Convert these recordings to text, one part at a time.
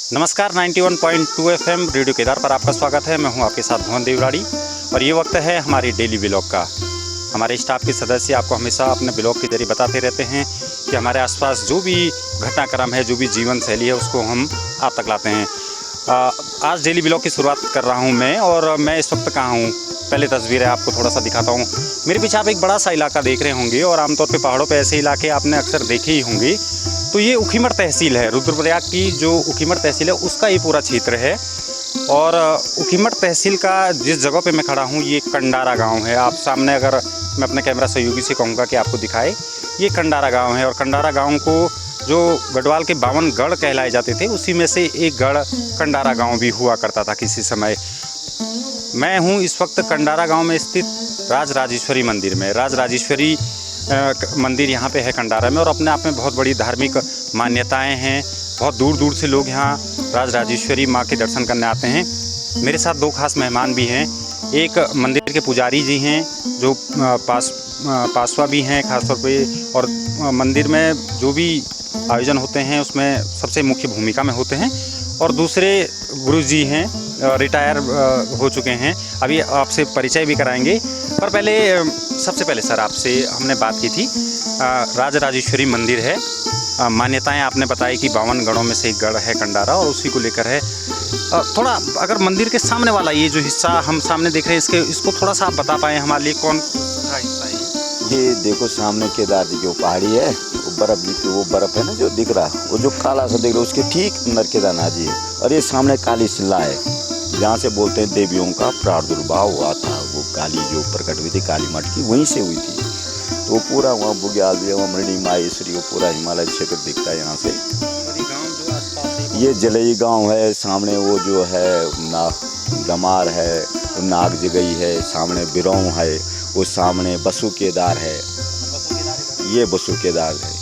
नमस्कार 91.2 FM radio Kedar पर आपका स्वागत है। मैं हूं आपके साथ भुवन देवराड़ी और ये वक्त है हमारी डेली व्लॉग का। हमारे स्टाफ के सदस्य आपको हमेशा अपने व्लॉग के जरिए बताते रहते हैं कि हमारे आसपास जो भी घटनाक्रम है, जो भी जीवन शैली है, उसको हम आप तक लाते हैं। आज डेली व्लॉग की शुरुआत कर रहा हूं मैं, और मैं इस वक्त कहाँ हूँ, पहले तस्वीरें आपको थोड़ा सा दिखाता हूँ। मेरे पीछे आप एक बड़ा सा इलाका देख रहे होंगे, और आमतौर पर पहाड़ों पर ऐसे इलाके आपने अक्सर देखे ही होंगे। तो ये उखीमठ तहसील है, रुद्रप्रयाग की जो उखीमठ तहसील है उसका ये पूरा क्षेत्र है। और उखीमठ तहसील का जिस जगह पे मैं खड़ा हूँ ये कंडारा गांव है। आप सामने अगर मैं अपने कैमरा सहयोगी से कहूँगा कि आपको दिखाए, ये कंडारा गांव है। और कंडारा गांव को जो गढ़वाल के 52 गढ़ कहलाए जाते थे, उसी में से एक गढ़ कंडारा गांव भी हुआ करता था किसी समय। मैं हूँ इस वक्त कंडारा गाँव में स्थित राजराजेश्वरी मंदिर में। राजराजेश्वरी मंदिर यहाँ पे है कंडारा में, और अपने आप में बहुत बड़ी धार्मिक मान्यताएं हैं। बहुत दूर दूर से लोग यहाँ राजराजेश्वरी माँ के दर्शन करने आते हैं। मेरे साथ दो खास मेहमान भी हैं। एक मंदिर के पुजारी जी हैं जो पासवा भी हैं खासतौर पे, और मंदिर में जो भी आयोजन होते हैं उसमें सबसे मुख्य भूमिका में होते हैं। और दूसरे गुरु जी हैं, रिटायर हो चुके हैं। अभी आपसे परिचय भी कराएंगे, पर सबसे पहले सर आपसे हमने बात की थी। राजराजेश्वरी मंदिर है, मान्यताएं आपने बताई कि 52 गढ़ों में से एक गढ़ है कंडारा, और उसी को लेकर है। थोड़ा अगर मंदिर के सामने वाला ये जो हिस्सा हम सामने देख रहे हैं, इसको थोड़ा सा आप बता पाएँ हमारे लिए, कौन सा हिस्सा है? ये देखो सामने केदार जी की पहाड़ी है, वो बर्फ जी, वो बर्फ है ना जो दिख रहा, वो जो काला सा दिख रहा है, उसके ठीक अंदर केदारनाथ जी है। और ये सामने काली शिला है, जहाँ से बोलते हैं देवियों का प्रादुर्भाव हुआ था। वो काली जो प्रकट हुई थी काली मठ की, वहीं से हुई थी। तो पूरा वहाँ बुग्याल भी, वहाँ मृणी माहेश्वरी, वो पूरा हिमालय क्षेत्र दिखता है यहाँ से। ये जलई गांव है, सामने वो जो है गमार है, नाग जगई है, सामने बिरौं है, वो सामने बसु केदार है। ये बसु केदार है,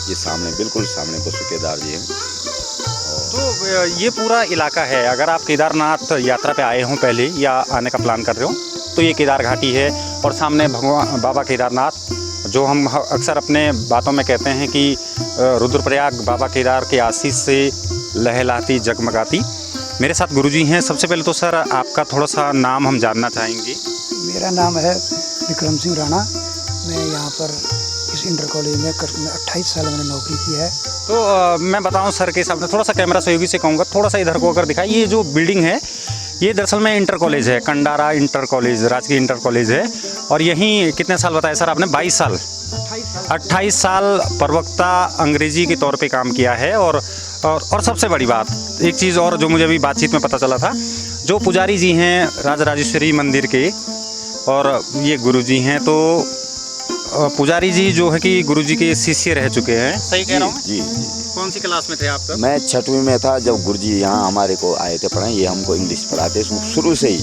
ये सामने बिल्कुल सामने बसु केदार जी है। तो ये पूरा इलाका है। अगर आप केदारनाथ यात्रा पे आए हों पहले, या आने का प्लान कर रहे हो, तो ये केदार घाटी है। और सामने भगवान बाबा केदारनाथ, जो हम अक्सर अपने बातों में कहते हैं कि रुद्रप्रयाग बाबा केदार के आशीष से लहलाती जगमगाती। मेरे साथ गुरुजी हैं। सबसे पहले तो सर आपका थोड़ा सा नाम हम जानना चाहेंगे। मेरा नाम है विक्रम सिंह राणा। मैं यहाँ पर इस इंटर कॉलेज में 28 साल मैंने नौकरी की है। तो मैं बताऊं सर के सामने, थोड़ा सा कैमरा सहयोगी से कहूँगा थोड़ा सा इधर को अगर दिखाई। ये जो बिल्डिंग है ये दरअसल में इंटर कॉलेज है, कंडारा इंटर कॉलेज, राजकीय इंटर कॉलेज है। और यहीं कितने साल बताया सर आपने? 22 साल, 28 साल प्रवक्ता अंग्रेजी के तौर पे काम किया है। और सबसे बड़ी बात, एक चीज़ और जो मुझे अभी बातचीत में पता चला था, जो पुजारी जी हैं राजराजेश्वरी मंदिर के, और ये गुरु जी हैं, तो पुजारी जी जो है कि गुरुजी के शिष्य रह चुके हैं। सही कह रहा हूँ? जी। कौन सी क्लास में थे आप तब? मैं 6वीं में था जब गुरुजी यहाँ हमारे को आए थे पढ़ाए। ये हमको इंग्लिश पढ़ाते शुरू से ही।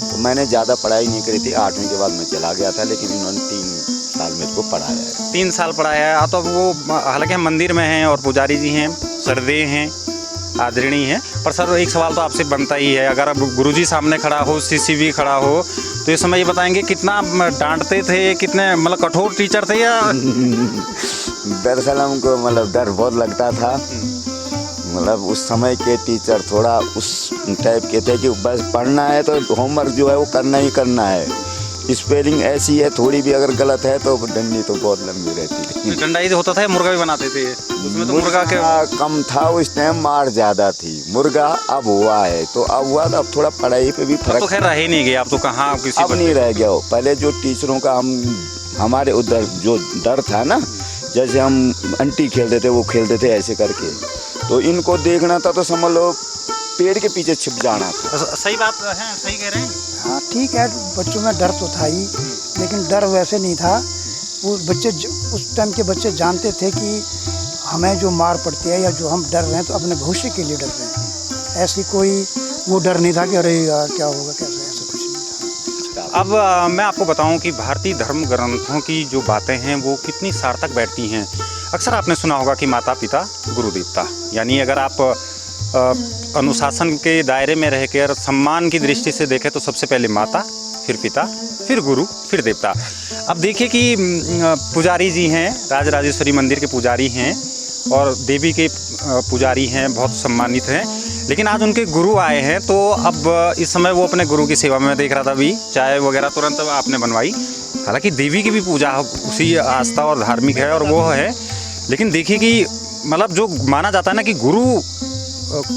तो मैंने ज़्यादा पढ़ाई नहीं करी थी, 8वीं के बाद मैं चला गया था, लेकिन इन्होंने 3 साल मेरे को पढ़ाया है। 3 साल पढ़ाया है। तो वो हालांकि हम मंदिर में हैं और पुजारी जी हैं, सरदेय हैं, आदरणीय हैं। पर सर एक सवाल तो आपसे बनता ही है, अगर अब गुरुजी सामने खड़ा हो, शिष्य भी खड़ा हो, तो इस समय ये बताएंगे कितना डांटते थे, कितने मतलब कठोर टीचर थे या? दरअसल हमको मतलब डर बहुत लगता था। मतलब उस समय के टीचर थोड़ा उस टाइप के थे कि बस पढ़ना है तो होमवर्क जो है वो करना ही करना है। स्पेलिंग ऐसी है, थोड़ी भी अगर गलत है तो डंडी तो बहुत लंबी रहती थी। डंडा ही होता था, मुर्गा भी बनाते थे उसमें? तो मुर्गा के कम था उस टाइम, मार ज़्यादा थी। मुर्गा अब हुआ है, तो अब हुआ तो अब थोड़ा पढ़ाई पे भी फर्क। तो खैर रह ही नहीं गया अब तो, कहाँ किसी अब नहीं रह गया हो। पहले जो टीचरों का हमारे उधर जो डर था ना, जैसे हम अंटी खेलते थे, वो खेलते थे ऐसे करके, तो इनको देखना था तो समझ लो पेड़ के पीछे छिप जाना था। सही बात है, सही कह रहे हैं। हाँ ठीक है, बच्चों में डर तो था ही, लेकिन डर वैसे नहीं था। वो बच्चे उस टाइम के बच्चे जानते थे कि हमें जो मार पड़ती है या जो हम डर रहे हैं तो अपने भविष्य के लिए डर रहे हैं। ऐसी कोई वो डर नहीं था कि अरे यार क्या होगा कैसे, ऐसा कुछ नहीं था। अब मैं आपको बताऊं कि भारतीय धर्म ग्रंथों की जो बातें हैं वो कितनी सार्थक बैठती हैं। अक्सर आपने सुना होगा कि माता पिता गुरु देवता, यानी अगर आप अनुशासन के दायरे में रहकर सम्मान की दृष्टि से देखें तो सबसे पहले माता, फिर पिता, फिर गुरु, फिर देवता। अब देखिए कि पुजारी जी हैं, राजराजेश्वरी मंदिर के पुजारी हैं, और देवी के पुजारी हैं, बहुत सम्मानित हैं। लेकिन आज उनके गुरु आए हैं, तो अब इस समय वो अपने गुरु की सेवा में, मैं देख रहा था अभी चाय वगैरह तुरंत आपने बनवाई। हालांकि देवी की भी पूजा उसी आस्था और धार्मिक है और वो है, लेकिन देखिए कि मतलब जो माना जाता है ना कि गुरु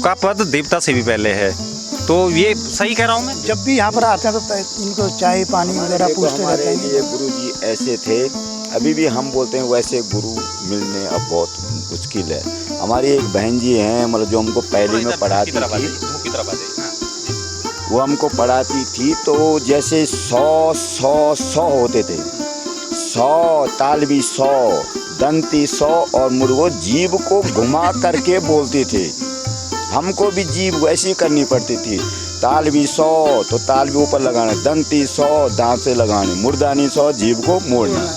का पद देवता से भी पहले है, तो ये सही कह रहा हूँ मैं? जब भी यहाँ पर आते हैं तो इनको चाय पानी वगैरह पूछते रहते हैं। ये गुरु जी ऐसे थे, अभी भी हम बोलते हैं वैसे गुरु मिलने अब बहुत मुश्किल है। हमारी एक बहन जी हैं, मतलब जो हमको पहले में पढ़ाती थी, वो हमको पढ़ाती थी, तो जैसे 100 होते थे, 100 तालवी 100 दंती 100 और मुर्गो जीभ को घुमा करके बोलते थे। हमको भी जीभ वैसी करनी पड़ती थी। तालवी 100 तो तालवी ऊपर लगाना, दंती 100 दांत से लगाने, मुर्दानी 100 जीभ को मोड़ना।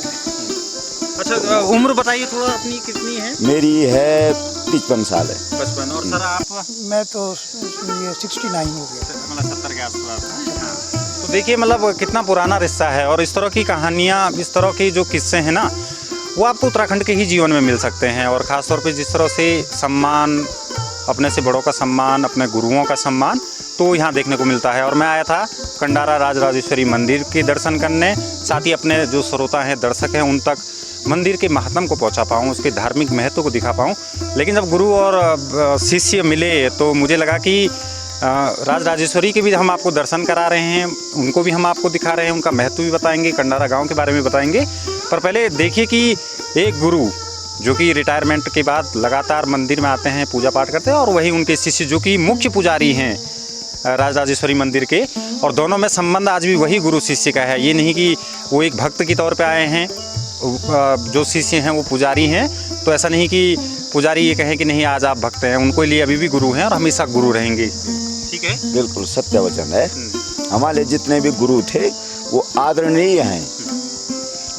अच्छा, उम्र बताइए थोड़ा अपनी कितनी है? मेरी है 55 साल है। 55। और सर आप? मैं तो ये 69 हो गया, मतलब 70 के आसपास। तो देखिए मतलब कितना पुराना रिश्ता है, और इस तरह की कहानियाँ, इस तरह के जो किस्से हैं ना, वो आपको उत्तराखंड के ही जीवन में मिल सकते हैं। और ख़ास तौर पे जिस तरह से सम्मान, अपने से बड़ों का सम्मान, अपने गुरुओं का सम्मान, तो यहाँ देखने को मिलता है। और मैं आया था कंडारा राजराजेश्वरी मंदिर के दर्शन करने, साथ ही अपने जो श्रोता हैं, दर्शक हैं, उन तक मंदिर के महत्व को पहुँचा पाऊँ, उसके धार्मिक महत्व को दिखा पाऊँ। लेकिन जब गुरु और शिष्य मिले तो मुझे लगा कि राजराजेश्वरी के भी हम आपको दर्शन करा रहे हैं, उनको भी हम आपको दिखा रहे हैं, उनका महत्व भी बताएंगे, कंडारा गांव के बारे में बताएंगे। पर पहले देखिए कि एक गुरु जो कि रिटायरमेंट के बाद लगातार मंदिर में आते हैं, पूजा पाठ करते हैं, और वही उनके शिष्य जो कि मुख्य पुजारी हैं राजराजेश्वरी मंदिर के, और दोनों में संबंध आज भी वही गुरु शिष्य का है। ये नहीं कि वो एक भक्त के तौर पे आए हैं, जो शिष्य हैं वो पुजारी हैं, तो ऐसा नहीं कि पुजारी ये कहें कि नहीं आज आप भक्त हैं, उनको लिए अभी भी गुरु हैं और हमेशा गुरु रहेंगे। ठीक है, बिल्कुल सत्य वचन है। हमारे जितने भी गुरु थे वो आदरणीय हैं।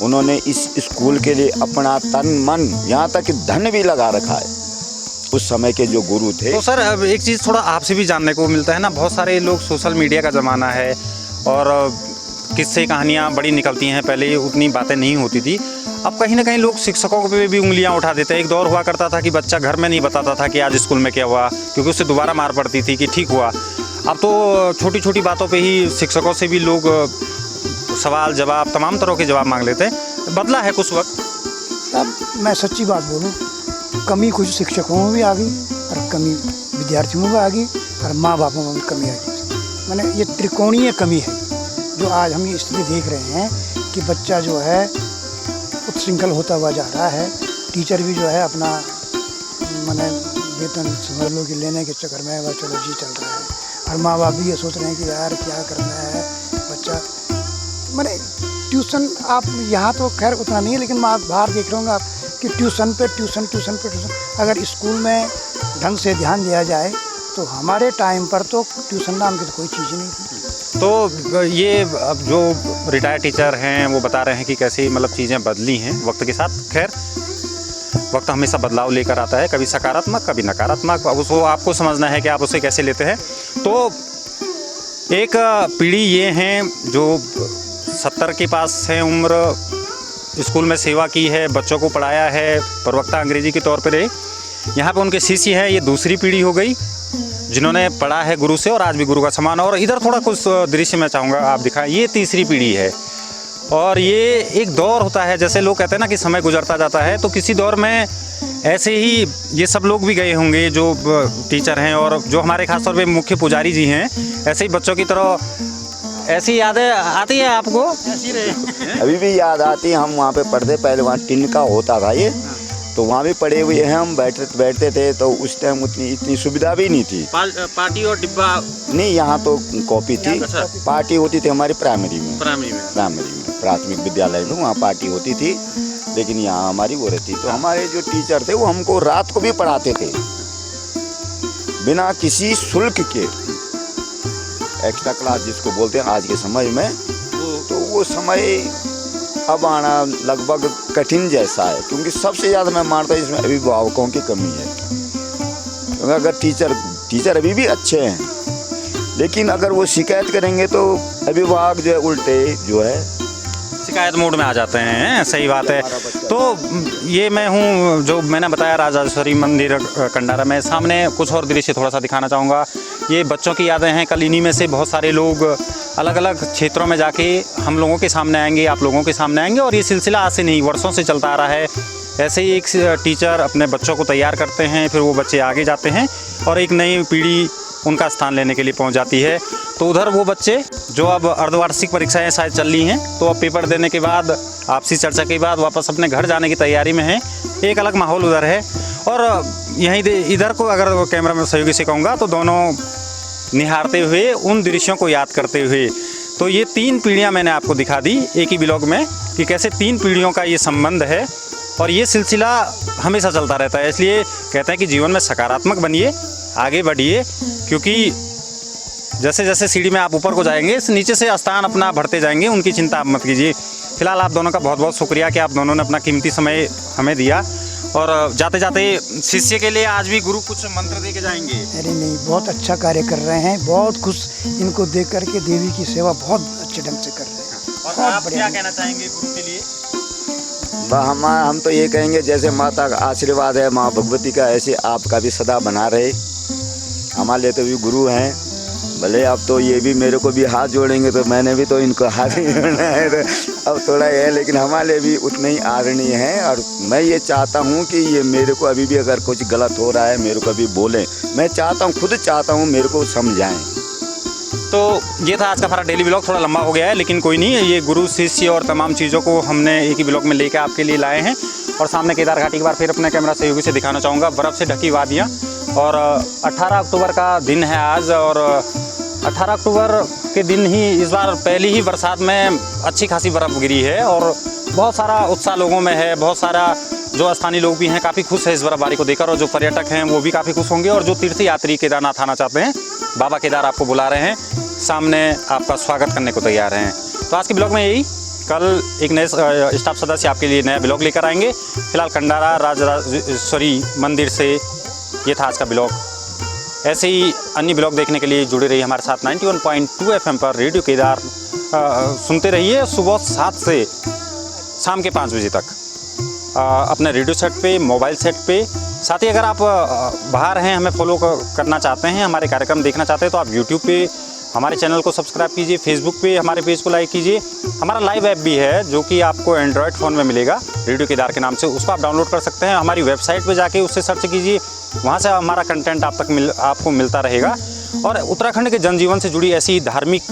उन्होंने इस स्कूल के लिए अपना तन मन, यहाँ तक कि धन भी लगा रखा है, उस समय के जो गुरु थे। तो सर अब एक चीज़ थोड़ा आपसे भी जानने को मिलता है ना, बहुत सारे लोग, सोशल मीडिया का ज़माना है और किस्से कहानियाँ बड़ी निकलती हैं, पहले उतनी बातें नहीं होती थी। अब कहीं ना कहीं लोग शिक्षकों पे भी उंगलियां उठा देते हैं। एक दौर हुआ करता था कि बच्चा घर में नहीं बताता था कि आज स्कूल में क्या हुआ, क्योंकि उससे दोबारा मार पड़ती थी कि ठीक हुआ। अब तो छोटी छोटी बातों पे ही शिक्षकों से भी लोग सवाल जवाब, तमाम तरह के जवाब मांग लेते हैं। बदला है कुछ वक्त। अब मैं सच्ची बात बोलूं, कमी कुछ शिक्षकों में भी आ गई और कमी विद्यार्थियों में भी आ गई और माँ बापों में भी कमी आ गई। मैंने ये त्रिकोणीय कमी है जो आज हम ये स्थिति देख रहे हैं कि बच्चा जो है उत्श्रृंखल होता हुआ जा रहा है। टीचर भी जो है अपना मैंने वेतन समझ लो कि लेने के चक्कर में वह चलो जी चल रहा है, और माँ बाप भी ये सोच रहे हैं कि यार क्या करना है बच्चा। मैंने ट्यूशन, आप यहाँ तो खैर उतना नहीं है, लेकिन मैं बाहर देख रहा हूँ आप कि ट्यूशन पे ट्यूशन। अगर स्कूल में ढंग से ध्यान दिया जाए तो हमारे टाइम पर तो ट्यूशन नाम की तो कोई चीज़ नहीं थी। तो ये अब जो रिटायर्ड टीचर हैं वो बता रहे हैं कि कैसी मतलब चीज़ें बदली हैं वक्त के साथ। खैर वक्त हमेशा बदलाव लेकर आता है, कभी सकारात्मक कभी नकारात्मक, अब उसको आपको समझना है कि आप उसे कैसे लेते हैं। तो एक पीढ़ी ये हैं जो 70 के पास है उम्र, स्कूल में सेवा की है, बच्चों को पढ़ाया है, प्रवक्ता अंग्रेजी के तौर पर। यहाँ पे उनके शिष्य हैं, ये दूसरी पीढ़ी हो गई जिन्होंने पढ़ा है गुरु से और आज भी गुरु का सम्मान। और इधर थोड़ा कुछ दृश्य मैं चाहूँगा आप दिखाएं, ये तीसरी पीढ़ी है। और ये एक दौर होता है, जैसे लोग कहते हैं ना कि समय गुजरता जाता है, तो किसी दौर में ऐसे ही ये सब लोग भी गए होंगे जो टीचर हैं और जो हमारे खासतौर पे मुख्य पुजारी जी हैं, ऐसे ही बच्चों की तरह ऐसी यादें आती है आपको? ऐसी रहे अभी भी याद आती है। हम वहाँ पे पढ़ते, पहले वहाँ टिन का होता था ये, तो वहाँ भी पढ़े हुए हैं हम, बैठते थे। तो उस टाइम इतनी सुविधा भी नहीं थी। पार्टी और डिब्बा नहीं, यहाँ तो कॉपी थी। अच्छा। पार्टी होती थी हमारी प्राइमरी में, प्राइमरी में प्राथमिक विद्यालय में, वहाँ पार्टी होती थी। लेकिन यहाँ हमारी वो रहती। तो हमारे जो टीचर थे वो हमको रात को भी पढ़ाते थे बिना किसी शुल्क के, एक्स्ट्रा क्लास जिसको बोलते हैं आज के समय में। तो वो समय अब आना लगभग कठिन जैसा है, क्योंकि सबसे ज़्यादा मैं मानता हूँ इसमें अभिभावकों की कमी है। क्योंकि अगर टीचर अभी भी अच्छे हैं, लेकिन अगर वो शिकायत करेंगे तो अभिभावक जो है उल्टे जो है शिकायत मोड में आ जाते हैं, सही बात है। तो ये मैं हूँ, जो मैंने बताया राजेश्वरी मंदिर कंडारा में। सामने कुछ और दृश्य थोड़ा सा दिखाना चाहूँगा। ये बच्चों की यादें हैं। कल इन्हीं में से बहुत सारे लोग अलग अलग क्षेत्रों में जाके हम लोगों के सामने आएंगे, आप लोगों के सामने आएंगे। और ये सिलसिला आज से नहीं, वर्षों से चलता आ रहा है। ऐसे ही एक टीचर अपने बच्चों को तैयार करते हैं, फिर वो बच्चे आगे जाते हैं और एक नई पीढ़ी उनका स्थान लेने के लिए पहुंच जाती है। तो उधर वो बच्चे जो अब अर्धवार्षिक परीक्षाएं शायद चल रही हैं, तो अब पेपर देने के बाद, आपसी चर्चा के बाद वापस अपने घर जाने की तैयारी में हैं। एक अलग माहौल उधर है। और यहीं इधर को अगर कैमरा में सहयोगी से कहूँगा तो दोनों निहारते हुए, उन दृश्यों को याद करते हुए। तो ये 3 पीढ़ियाँ मैंने आपको दिखा दी एक ही ब्लॉग में कि कैसे 3 पीढ़ियों का ये संबंध है और ये सिलसिला हमेशा चलता रहता है। इसलिए कहते हैं कि जीवन में सकारात्मक बनिए, आगे बढ़िए, क्योंकि जैसे जैसे सीढ़ी में आप ऊपर को जाएंगे, नीचे से स्थान अपना बढ़ते जाएंगे, उनकी चिंता आप मत कीजिए। फिलहाल आप दोनों का बहुत बहुत शुक्रिया कि आप दोनों ने अपना कीमती समय हमें दिया। और जाते जाते शिष्य के लिए आज भी गुरु कुछ मंत्र दे के जाएंगे। अरे नहीं, बहुत अच्छा कार्य कर रहे हैं, बहुत खुश इनको देख करके। देवी की सेवा बहुत अच्छे ढंग से कर रहे हैं। और बहुत आप बढ़िया। क्या कहना चाहेंगे गुरु के लिए? हम तो ये कहेंगे, जैसे माता का आशीर्वाद है, माँ भगवती का, ऐसे आपका भी सदा बना रहे। हमारे लिए तो भी गुरु हैं। भले अब तो ये भी मेरे को भी हाथ जोड़ेंगे, तो मैंने भी तो इनको हाथ ही जोड़ना है, तो अब थोड़ा है, लेकिन हमारे लिए भी उतने ही आदरणीय हैं। और मैं ये चाहता हूँ कि ये मेरे को अभी भी अगर कुछ गलत हो रहा है, मेरे को अभी बोलें। मैं चाहता हूँ, खुद चाहता हूँ मेरे को समझाएं। तो ये था आज का हमारा डेली ब्लॉग। थोड़ा लंबा हो गया है, लेकिन कोई नहीं, ये गुरु शिष्य और तमाम चीज़ों को हमने एक ही ब्लॉग में लेकर आपके लिए लाए हैं। और सामने केदार घाटी के बार फिर अपने कैमरा सहयोगी से दिखाना चाहूँगा, बर्फ़ से ढकी वादियाँ। और 18 अक्टूबर का दिन है आज, और 18 अक्टूबर के दिन ही इस बार पहली ही बरसात में अच्छी खासी बर्फ़ गिरी है और बहुत सारा उत्साह लोगों में है। बहुत सारा जो स्थानीय लोग भी हैं काफ़ी खुश है इस बर्फबारी को देखकर, और जो पर्यटक हैं वो भी काफ़ी खुश होंगे। और जो तीर्थयात्री केदारनाथ आना चाहते हैं, बाबा केदार आपको बुला रहे हैं, सामने आपका स्वागत करने को तैयार हैं। तो आज के ब्लॉग में यही, कल एक नए स्टाफ सदस्य आपके लिए नया ब्लॉग लेकर आएंगे। फिलहाल कंडारा राजेश्वरी मंदिर से ये था आज का ब्लॉग। ऐसे ही अन्य ब्लॉग देखने के लिए जुड़े रहिए हमारे साथ 91.2 FM पर रेडियो केदार। सुनते रहिए सुबह 7 से शाम के 5 बजे तक अपने रेडियो सेट पे, मोबाइल सेट पे। साथ ही अगर आप बाहर हैं, हमें फॉलो करना चाहते हैं, हमारे कार्यक्रम देखना चाहते हैं, तो आप यूट्यूब पे हमारे चैनल को सब्सक्राइब कीजिए, फेसबुक पे हमारे पेज को लाइक कीजिए। हमारा लाइव ऐप भी है जो कि आपको एंड्रॉयड फ़ोन में मिलेगा, रेडियो केदार के नाम से। उसको आप डाउनलोड कर सकते हैं। हमारी वेबसाइट पे जाके उससे सर्च कीजिए, वहाँ से हमारा कंटेंट आपको मिलता रहेगा। और उत्तराखंड के जनजीवन से जुड़ी ऐसी धार्मिक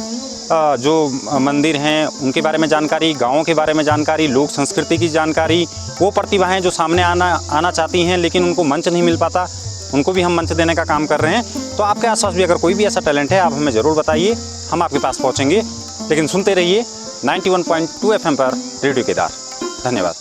जो मंदिर हैं उनके बारे में जानकारी, गाँवों के बारे में जानकारी, लोक संस्कृति की जानकारी, वो प्रतिभाएँ जो सामने आना चाहती हैं लेकिन उनको मंच नहीं मिल पाता, उनको भी हम मंच देने का काम कर रहे हैं। तो आपके आसपास भी अगर कोई भी ऐसा टैलेंट है, आप हमें ज़रूर बताइए, हम आपके पास पहुंचेंगे। लेकिन सुनते रहिए 91.2 FM पर रेडियो केदार। धन्यवाद।